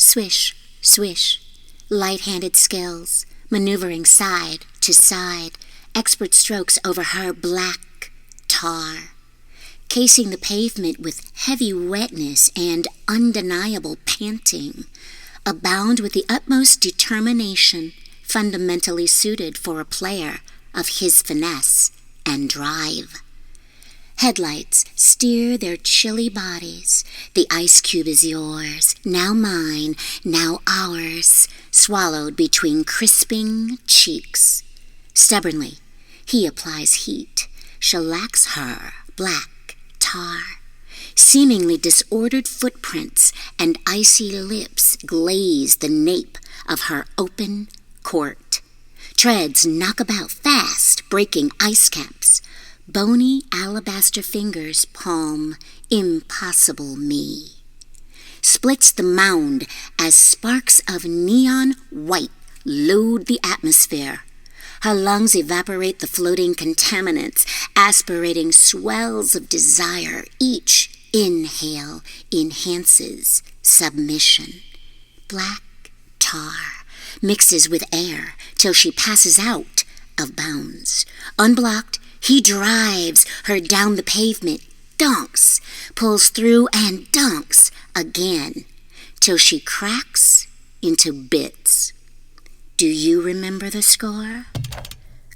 Swish, swish, light-handed skills, maneuvering side to side, expert strokes over her black tar, casing the pavement with heavy wetness and undeniable panting, abound with the utmost determination, fundamentally suited for a player of his finesse and drive. Headlights steer their chilly bodies. The ice cube is yours, now mine, now ours, swallowed between crisping cheeks. Stubbornly, he applies heat, shellacks her black tar. Seemingly disordered footprints and icy lips glaze the nape of her open court. Treads knock about fast, breaking ice caps. Bony alabaster fingers palm impossible me. Splits the mound as sparks of neon white load the atmosphere. Her lungs evaporate the floating contaminants, aspirating swells of desire. Each inhale enhances submission. Black tar mixes with air till she passes out of bounds. Unblocked, he drives her down the pavement, dunks, pulls through and dunks again, till she cracks into bits. Do you remember the score?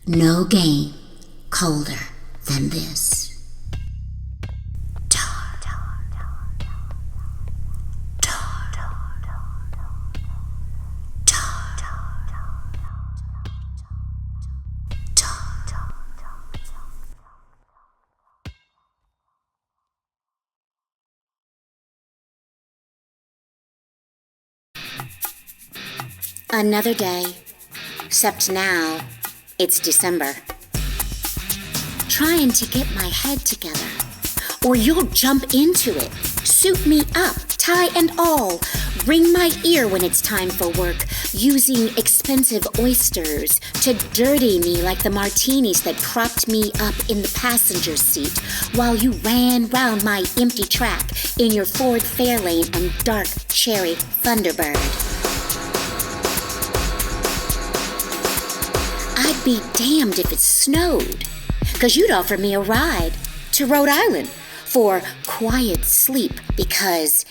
No game colder than this. Another day, except now it's December. Trying to get my head together, or you'll jump into it. Suit me up, tie and all. Ring my ear when it's time for work, using expensive oysters to dirty me like the martinis that propped me up in the passenger seat while you ran round my empty track in your Ford Fairlane and dark cherry Thunderbird. I'd be damned if it snowed, 'cause you'd offer me a ride to Rhode Island for quiet sleep, because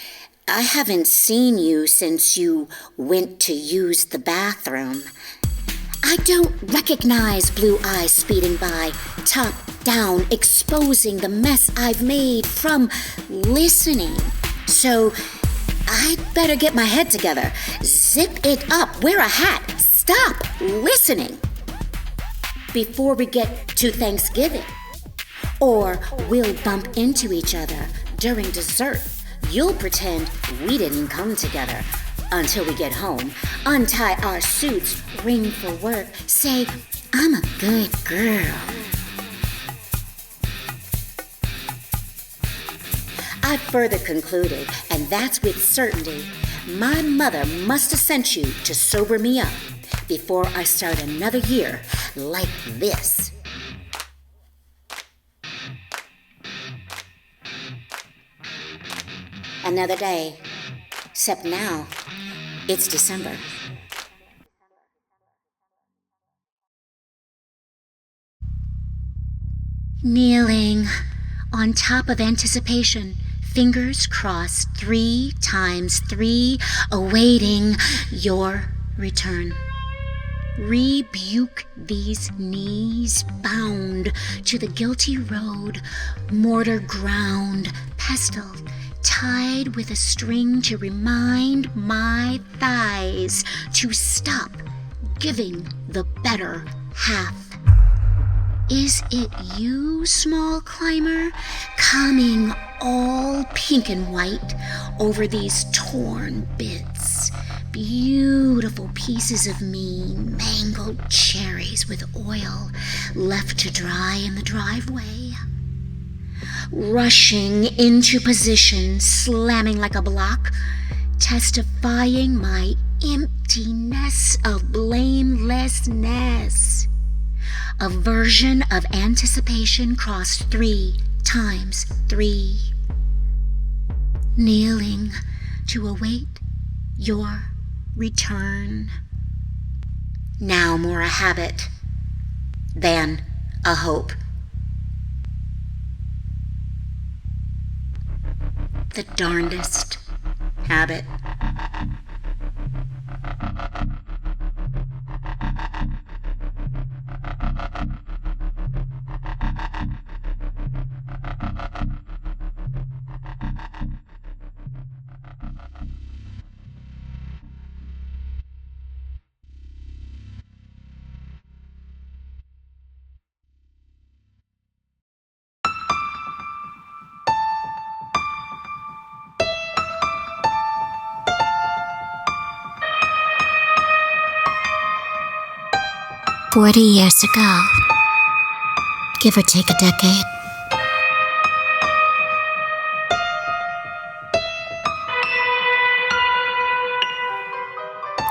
I haven't seen you since you went to use the bathroom. I don't recognize blue eyes speeding by, top down, exposing the mess I've made from listening. So I'd better get my head together, zip it up, wear a hat, stop listening before we get to Thanksgiving. Or we'll bump into each other during dessert. You'll pretend we didn't come together until we get home, untie our suits, ring for work, say, I'm a good girl. I further concluded, and that's with certainty, my mother must have sent you to sober me up before I start another year like this. Another day, except now it's December. Kneeling on top of anticipation, fingers crossed 3 times 3, awaiting your return. Rebuke these knees bound to the guilty road, mortar ground, pestle, tied with a string to remind my thighs to stop giving the better half. Is it you, small climber, coming all pink and white over these torn bits? Beautiful pieces of me, mangled cherries with oil left to dry in the driveway. Rushing into position, slamming like a block, testifying my emptiness of blamelessness. A version of anticipation crossed 3 times 3. Kneeling to await your return. Now more a habit than a hope. The darndest habit. "40 years ago, give or take a decade,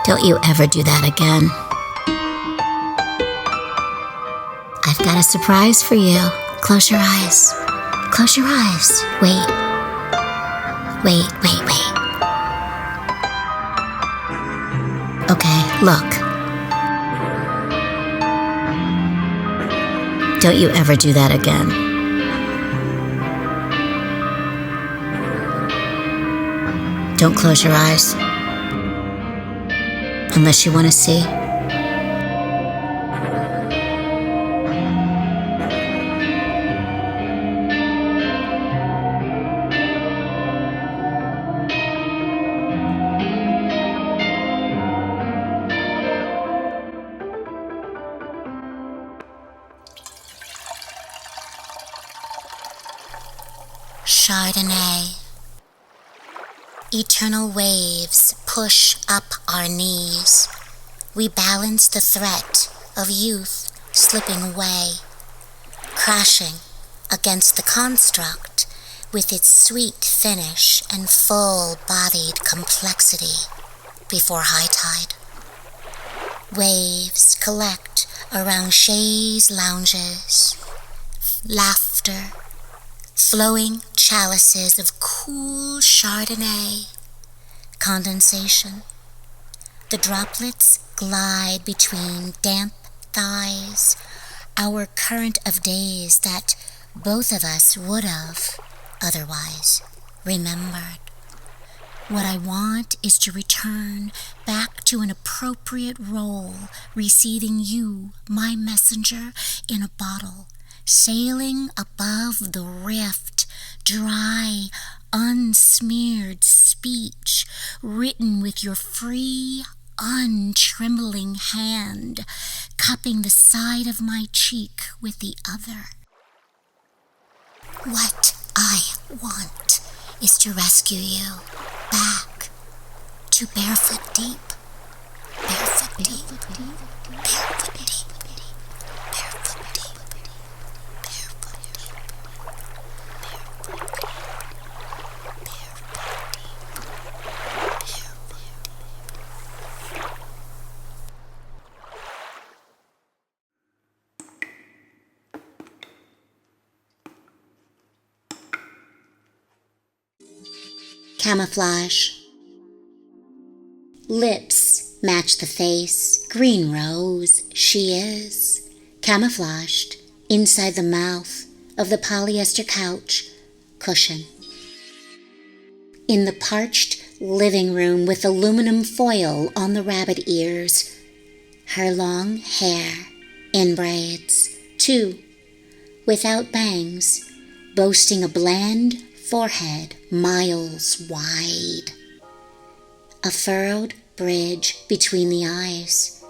don't you ever do that again. I've got a surprise for you. Close your eyes. Close your eyes. Wait. Okay, look. Don't you ever do that again. Don't close your eyes. Unless you want to see. Chardonnay. Eternal waves push up our knees. We balance the threat of youth slipping away, crashing against the construct with its sweet finish and full-bodied complexity before high tide. Waves collect around chaise lounges, laughter, flowing chalices of cool Chardonnay, condensation. The droplets glide between damp thighs, our current of days that both of us would have otherwise remembered. What I want is to return back to an appropriate role, receiving you, my messenger, in a bottle, sailing above the rift, dry, unsmeared speech, written with your free, untrembling hand, cupping the side of my cheek with the other. What I want is to rescue you back to barefoot deep, barefoot deep, barefoot deep, barefoot deep, barefoot deep, barefoot deep, barefoot deep. Camouflage. Lips match the face, green rose she is, camouflaged inside the mouth of the polyester couch cushion. In the parched living room with aluminum foil on the rabbit ears, her long hair in braids, too, without bangs, boasting a bland forehead miles wide. A furrowed bridge between the eyes.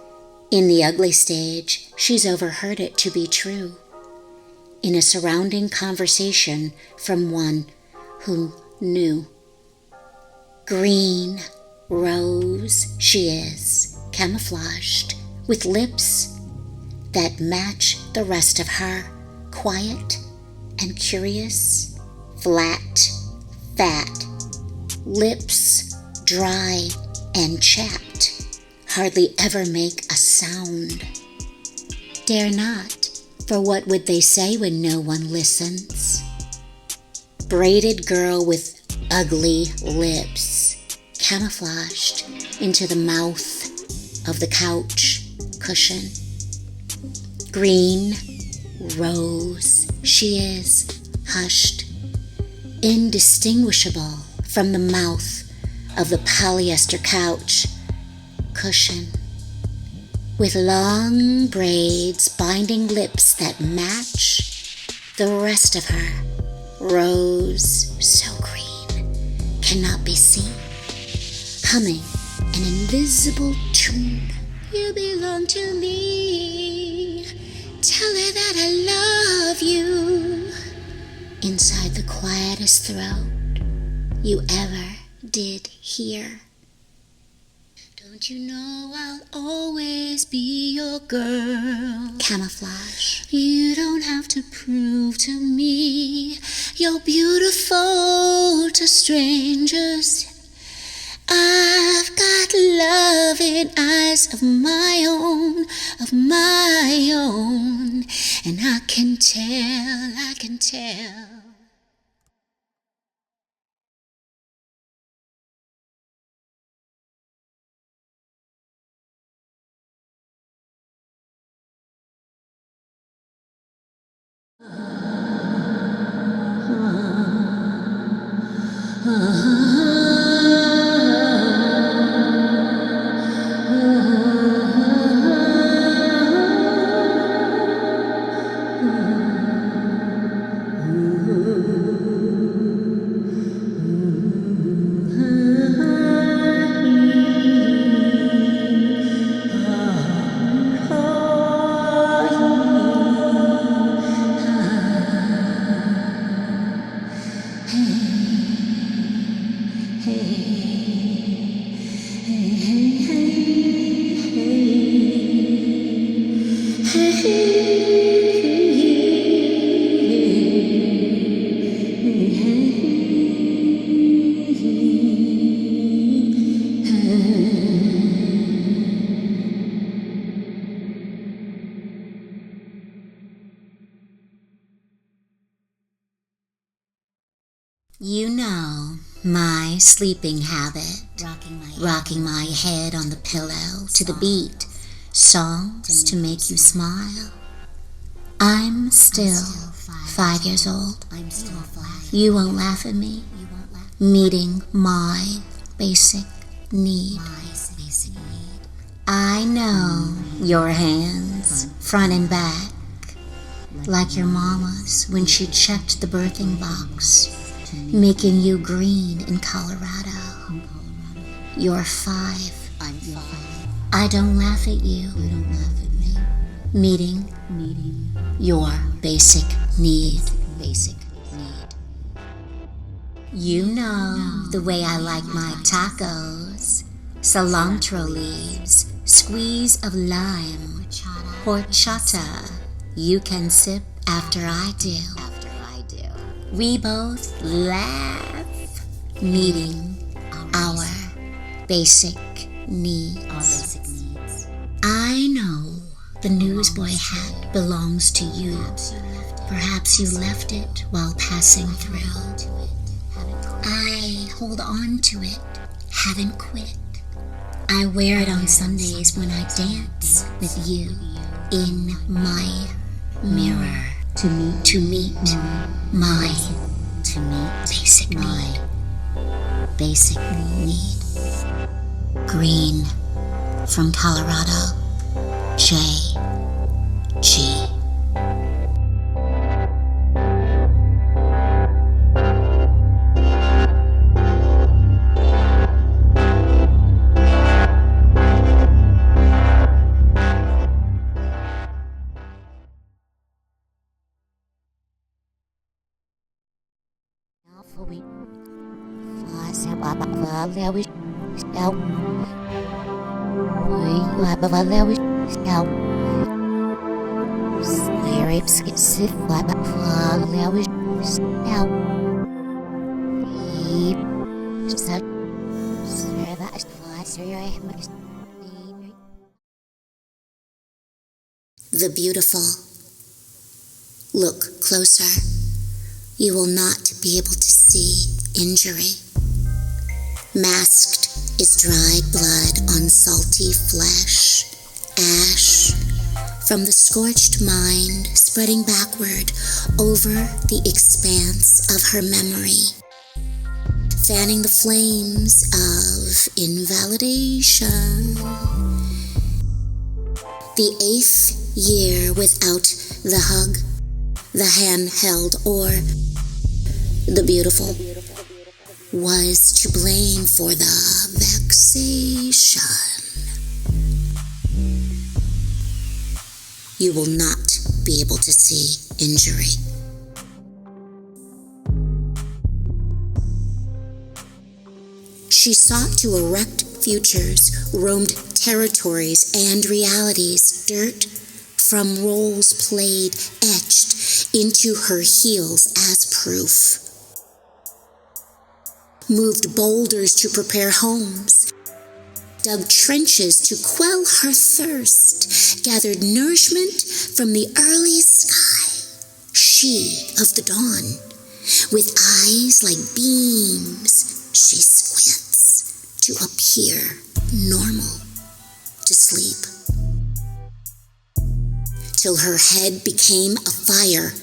In the ugly stage, she's overheard it to be true. In a surrounding conversation from one who knew. Green rose she is, camouflaged, with lips that match the rest of her, quiet and curious. Flat, fat, lips dry and chapped, hardly ever make a sound. Dare not, for what would they say when no one listens? Braided girl with ugly lips, camouflaged into the mouth of the couch cushion. Green, rose, she is, hushed, indistinguishable from the mouth of the polyester couch cushion, with long braids binding lips that match the rest of her. Rose so green cannot be seen, humming an invisible tune. You belong to me, tell her that I love you, inside the quietest throat you ever did hear. Don't you know I'll always be your girl? Camouflage. You don't have to prove to me you're beautiful to strangers. I've got loving eyes of my own, and I can tell. You know my sleeping habit, rocking my head on the pillow to the beat, songs to make you smile. I'm still 5 years old. You won't laugh at me, meeting my basic need. I know your hands, front and back, like your mama's when she checked the birthing box, making you green in Colorado. You're 5. I'm 5. I don't laugh at you. You don't laugh at me. Meeting your basic need. You know the way I like my tacos. Cilantro leaves, squeeze of lime, horchata. You can sip after I do. We both laugh, meeting our basic needs. I know the newsboy hat belongs to you. Perhaps you left it while passing through. I hold on to it, haven't quit. I wear it on Sundays when I dance with you in my mirror to meet my basic need. Green from Colorado, J.G. The beautiful. Look closer. You will not be able to see injury. Masked is dried blood on salty flesh, ash from the scorched mind spreading backward over the expanse of her memory, fanning the flames of invalidation. The 8th year without the hug, the handheld, or the beautiful was to blame for the vexation. You will not be able to see injury. She sought to erect futures, roamed territories and realities, dirt from roles played etched into her heels as proof. Moved boulders to prepare homes, dug trenches to quell her thirst, gathered nourishment from the early sky, she of the dawn, with eyes like beams, she squints to appear normal, to sleep. Till her head became a fire,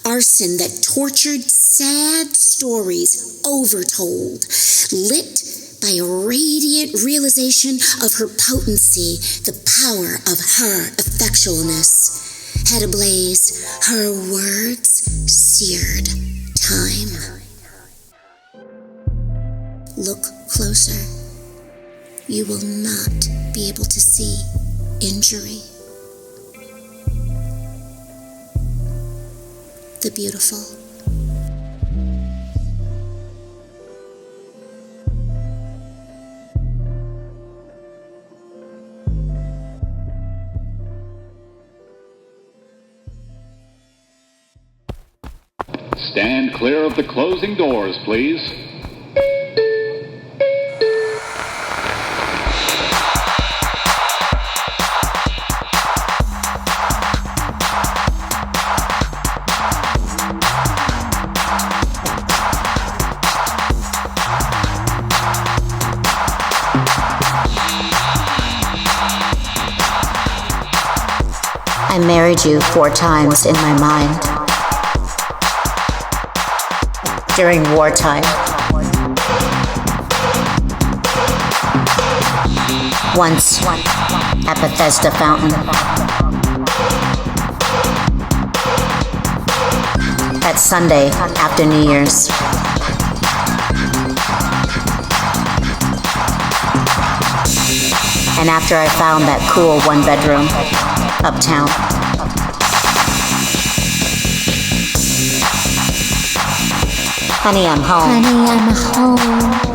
arson that tortured sad stories overtold, lit by a radiant realization of her potency, the power of her effectualness. Head ablaze, her words seared time. Look closer. You will not be able to see injury. The beautiful. Stand clear of the closing doors, please. I married you 4 times in my mind. During wartime. Once at Bethesda Fountain. That Sunday after New Year's. And after I found that cool 1-bedroom uptown. Honey, I'm home. Honey, I'm home.